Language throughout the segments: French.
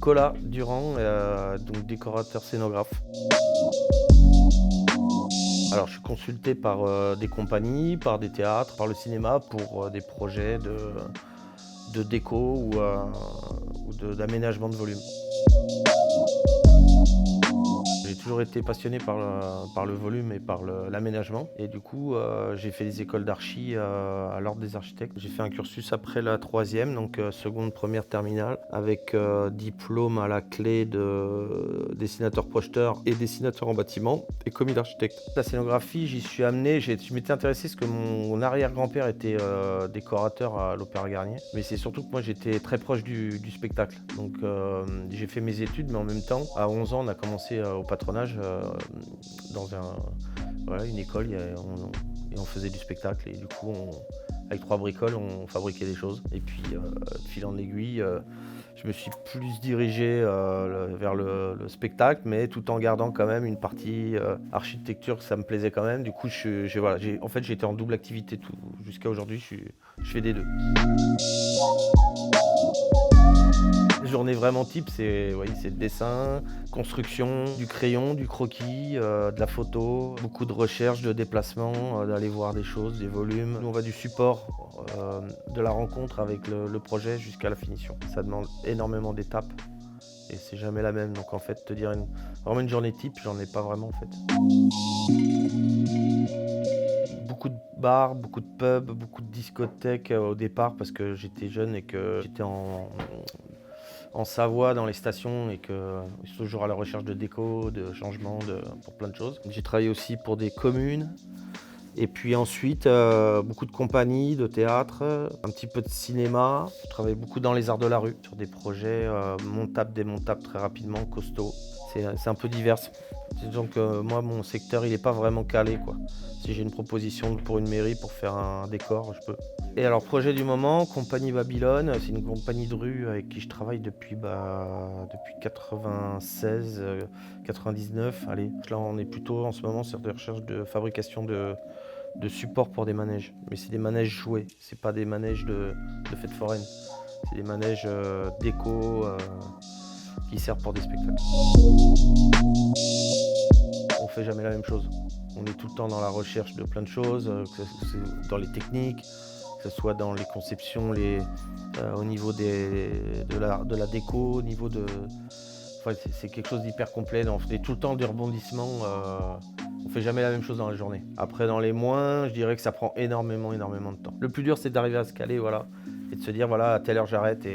Nicolas Durand, donc décorateur scénographe. Alors je suis consulté par des compagnies, par des théâtres, par le cinéma pour des projets de déco ou d'aménagement de volume. J'ai toujours été passionné par le volume et par l'aménagement. Et du coup, j'ai fait des écoles d'archi à l'Ordre des architectes. J'ai fait un cursus après la troisième, donc seconde, première, terminale, avec diplôme à la clé de dessinateur projeteur et dessinateur en bâtiment et commis d'architecte. La scénographie, j'y suis amené, je m'étais intéressé parce que mon arrière-grand-père était décorateur à l'Opéra Garnier. Mais c'est surtout que moi j'étais très proche du spectacle. Donc j'ai fait mes études, mais en même temps, à 11 ans, on a commencé au patronage dans une école et on faisait du spectacle. Et du coup, avec 3 bricoles, on fabriquait des choses. Et puis, de fil en aiguille, je me suis plus dirigé vers le spectacle, mais tout en gardant quand même une partie architecture, ça me plaisait quand même. Du coup, j'ai été en double activité jusqu'à aujourd'hui, je fais des deux. Les journées vraiment type, c'est le dessin, construction, du crayon, du croquis, de la photo, beaucoup de recherche, de déplacement, d'aller voir des choses, des volumes. Nous, on va du support de la rencontre avec le projet jusqu'à la finition. Ça demande énormément d'étapes et c'est jamais la même. Donc en fait, te dire vraiment une journée type, j'en ai pas vraiment en fait. Beaucoup de bars, beaucoup de pubs, beaucoup de discothèques au départ parce que j'étais jeune et que j'étais en Savoie dans les stations et que je suis toujours à la recherche de déco, de changements, pour plein de choses. J'ai travaillé aussi pour des communes et puis ensuite beaucoup de compagnies, de théâtre, un petit peu de cinéma. Je travaillais beaucoup dans les arts de la rue sur des projets montables, démontables très rapidement, costauds. C'est un peu divers. Disons que moi, mon secteur, il n'est pas vraiment calé, quoi. Si j'ai une proposition pour une mairie pour faire un décor, je peux. Et alors, projet du moment, Compagnie Babylone, c'est une compagnie de rue avec qui je travaille depuis 96, 99. Allez, là, on est plutôt en ce moment sur des recherches de fabrication de supports pour des manèges. Mais c'est des manèges jouets, c'est pas des manèges de fêtes foraines. C'est des manèges déco qui servent pour des spectacles. On fait jamais la même chose. On est tout le temps dans la recherche de plein de choses, que c'est dans les techniques, que ce soit dans les conceptions, au niveau de la déco, au niveau de... Enfin, c'est quelque chose d'hyper complet. On fait tout le temps des rebondissements. On fait jamais la même chose dans la journée. Après, dans les moins, je dirais que ça prend énormément de temps. Le plus dur, c'est d'arriver à se caler, voilà, et de se dire, voilà, à telle heure j'arrête.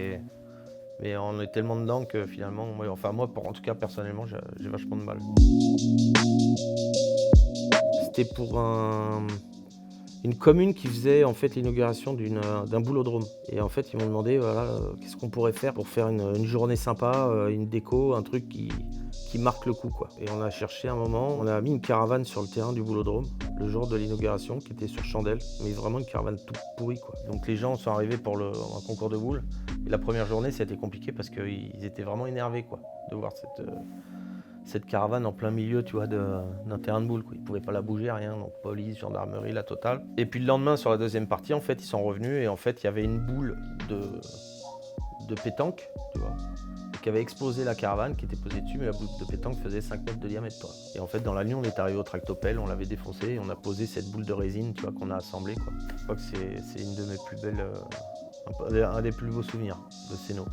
Mais on est tellement dedans que finalement, moi, en tout cas, personnellement, j'ai vachement de mal. C'était pour une commune qui faisait en fait l'inauguration d'un boulodrome. Et en fait, ils m'ont demandé, voilà, qu'est-ce qu'on pourrait faire pour faire une journée sympa, une déco, un truc qui marque le coup, quoi. Et on a cherché un moment, on a mis une caravane sur le terrain du boulodrome le jour de l'inauguration, qui était sur chandelle, mais vraiment une caravane toute pourrie, quoi. Donc les gens sont arrivés pour un concours de boules. Et la première journée, ça a été compliqué parce qu'ils étaient vraiment énervés, quoi, de voir cette caravane en plein milieu, tu vois, d'un terrain de boules, quoi. Ils ne pouvaient pas la bouger, rien, donc police, gendarmerie, la totale. Et puis le lendemain, sur la deuxième partie, en fait, ils sont revenus et en fait, il y avait une boule de pétanque, tu vois, qui avait explosé la caravane, qui était posée dessus, mais la boule de pétanque faisait 5 mètres de diamètre, toi. Et en fait, dans la nuit, on est arrivé au tractopelle, on l'avait défoncé et on a posé cette boule de résine, tu vois, qu'on a assemblée, quoi. Je crois que c'est une de mes plus belles, un des plus beaux souvenirs de Céno.